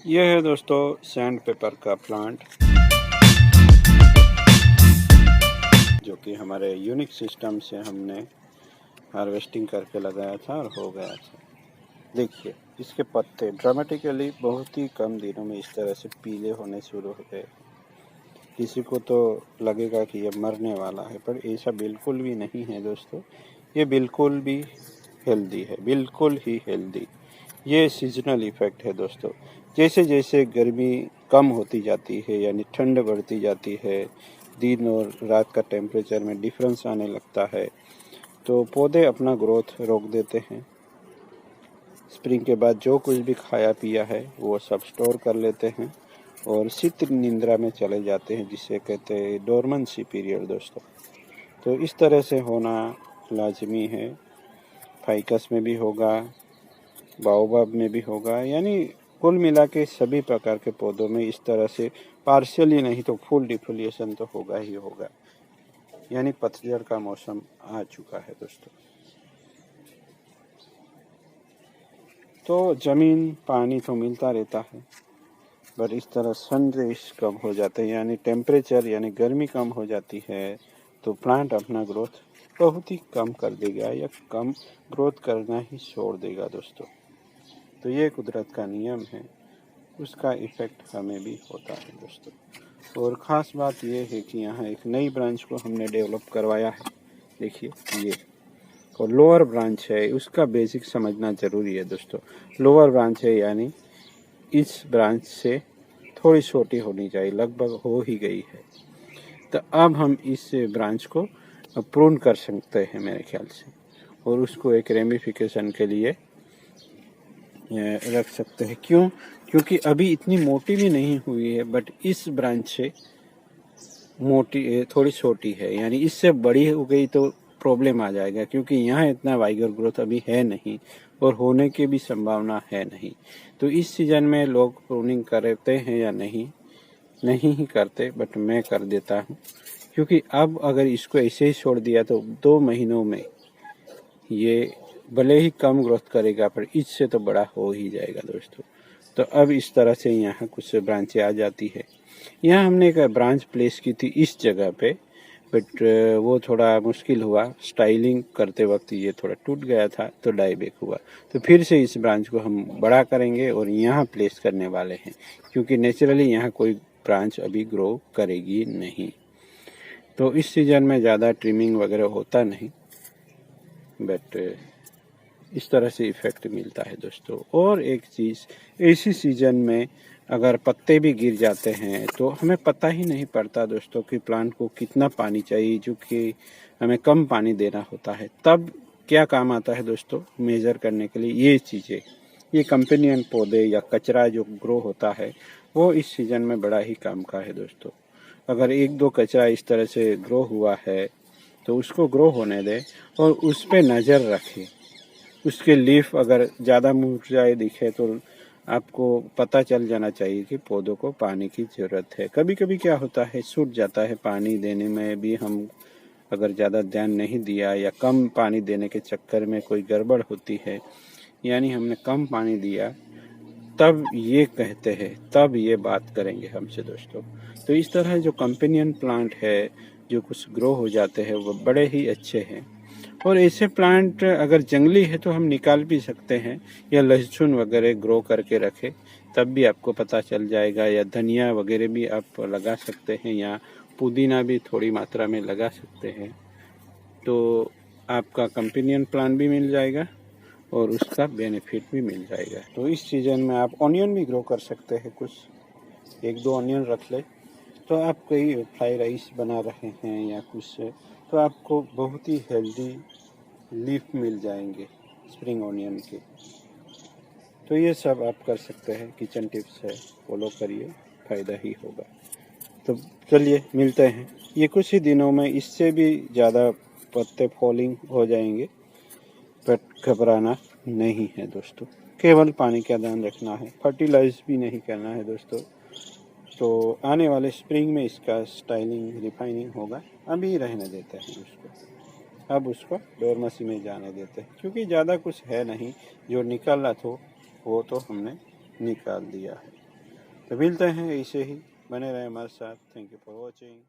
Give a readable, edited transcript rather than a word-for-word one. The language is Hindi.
यह है दोस्तों सैंड पेपर का प्लांट, जो कि हमारे यूनिक सिस्टम से हमने हार्वेस्टिंग करके लगाया था और हो गया था। देखिए इसके पत्ते ड्रामेटिकली बहुत ही कम दिनों में इस तरह से पीले होने शुरू हो गए। किसी को तो लगेगा कि ये मरने वाला है, पर ऐसा बिल्कुल भी नहीं है दोस्तों। ये बिल्कुल भी हेल्दी है, बिल्कुल ही हेल्दी। ये सीजनल इफ़ेक्ट है दोस्तों। जैसे जैसे गर्मी कम होती जाती है यानी ठंड बढ़ती जाती है, दिन और रात का टेम्परेचर में डिफरेंस आने लगता है, तो पौधे अपना ग्रोथ रोक देते हैं। स्प्रिंग के बाद जो कुछ भी खाया पिया है वो सब स्टोर कर लेते हैं और शीत निंद्रा में चले जाते हैं, जिसे कहते हैं डोरमेंसी पीरियड दोस्तों। तो इस तरह से होना लाजमी है। फाइकस में भी होगा, बाओबाब में भी होगा, यानी कुल मिला के सभी प्रकार के पौधों में इस तरह से पार्शियली नहीं तो फुल डिफोलिएशन तो होगा ही होगा। यानी पतझड़ का मौसम आ चुका है दोस्तों। तो जमीन पानी तो मिलता रहता है, पर इस तरह सन रेज कम हो जाते हैं यानी टेम्परेचर यानी गर्मी कम हो जाती है, तो प्लांट अपना ग्रोथ बहुत ही कम कर देगा या कम ग्रोथ करना ही छोड़ देगा दोस्तों। तो ये कुदरत का नियम है, उसका इफ़ेक्ट हमें भी होता है दोस्तों। और ख़ास बात यह है कि यहाँ एक नई ब्रांच को हमने डेवलप करवाया है। देखिए ये और लोअर ब्रांच है, उसका बेसिक समझना ज़रूरी है दोस्तों। लोअर ब्रांच है यानी इस ब्रांच से थोड़ी छोटी होनी चाहिए, लगभग हो ही गई है। तो अब हम इस ब्रांच को प्रून कर सकते हैं मेरे ख्याल से, और उसको एक रेमिफिकेशन के लिए रख सकते हैं। क्यों? क्योंकि अभी इतनी मोटी भी नहीं हुई है, बट इस ब्रांच से मोटी थोड़ी छोटी है, यानी इससे बड़ी हो गई तो प्रॉब्लम आ जाएगा, क्योंकि यहाँ इतना वाइगर ग्रोथ अभी है नहीं और होने की भी संभावना है नहीं। तो इस सीजन में लोग प्रूनिंग करते हैं या नहीं ही करते, बट मैं कर देता हूँ, क्योंकि अब अगर इसको ऐसे ही छोड़ दिया तो 2 महीनों में ये भले ही कम ग्रोथ करेगा, पर इससे तो बड़ा हो ही जाएगा दोस्तों। तो अब इस तरह से यहाँ कुछ ब्रांचें आ जाती है। यहाँ हमने एक ब्रांच प्लेस की थी इस जगह पे, बट वो थोड़ा मुश्किल हुआ, स्टाइलिंग करते वक्त ये थोड़ा टूट गया था, तो डाई बैक हुआ। तो फिर से इस ब्रांच को हम बड़ा करेंगे और यहाँ प्लेस करने वाले हैं, क्योंकि नेचुरली यहाँ कोई ब्रांच अभी ग्रो करेगी नहीं। तो इस सीज़न में ज़्यादा ट्रिमिंग वगैरह होता नहीं, बट इस तरह से इफ़ेक्ट मिलता है दोस्तों। और एक चीज़, ऐसी सीज़न में अगर पत्ते भी गिर जाते हैं तो हमें पता ही नहीं पड़ता दोस्तों कि प्लांट को कितना पानी चाहिए, जो कि हमें कम पानी देना होता है। तब क्या काम आता है दोस्तों मेज़र करने के लिए ये चीज़ें, ये कंपेनियन पौधे या कचरा जो ग्रो होता है वो इस सीज़न में बड़ा ही काम का है दोस्तों। अगर 1-2 कचरा इस तरह से ग्रो हुआ है तो उसको ग्रो होने दें और उस पर नज़र रखें। उसके लीफ अगर ज़्यादा मुरझाए दिखे तो आपको पता चल जाना चाहिए कि पौधों को पानी की ज़रूरत है। कभी कभी क्या होता है, सूख जाता है, पानी देने में भी हम अगर ज़्यादा ध्यान नहीं दिया या कम पानी देने के चक्कर में कोई गड़बड़ होती है, यानी हमने कम पानी दिया, तब ये कहते हैं, तब ये बात करेंगे हमसे दोस्तों। तो इस तरह जो कंपेनियन प्लांट है जो कुछ ग्रो हो जाते हैं वो बड़े ही अच्छे हैं। और ऐसे प्लांट अगर जंगली है तो हम निकाल भी सकते हैं, या लहसुन वगैरह ग्रो करके रखें तब भी आपको पता चल जाएगा, या धनिया वगैरह भी आप लगा सकते हैं, या पुदीना भी थोड़ी मात्रा में लगा सकते हैं। तो आपका कंपेनियन प्लांट भी मिल जाएगा और उसका बेनिफिट भी मिल जाएगा। तो इस सीज़न में आप ऑनियन भी ग्रो कर सकते हैं, कुछ 1-2 ऑनियन रख ले, तो आप कोई फ्राई राइस बना रहे हैं या कुछ, तो आपको बहुत ही हेल्दी लीफ मिल जाएंगे स्प्रिंग ऑनियन के। तो ये सब आप कर सकते हैं, किचन टिप्स है, फॉलो करिए, फ़ायदा ही होगा। तो चलिए मिलते हैं, ये कुछ ही दिनों में इससे भी ज़्यादा पत्ते फॉलिंग हो जाएंगे, बट घबराना नहीं है दोस्तों। केवल पानी का ध्यान रखना है, फर्टिलाइज भी नहीं करना है दोस्तों। तो आने वाले स्प्रिंग में इसका स्टाइलिंग रिफाइनिंग होगा, अभी रहने देते हैं उसको। अब उसको डोरमेसी में जाने देते हैं, क्योंकि ज़्यादा कुछ है नहीं, जो निकालना था वो तो हमने निकाल दिया है। तो मिलते हैं ऐसे ही, बने रहे हमारे साथ। Thank you for watching.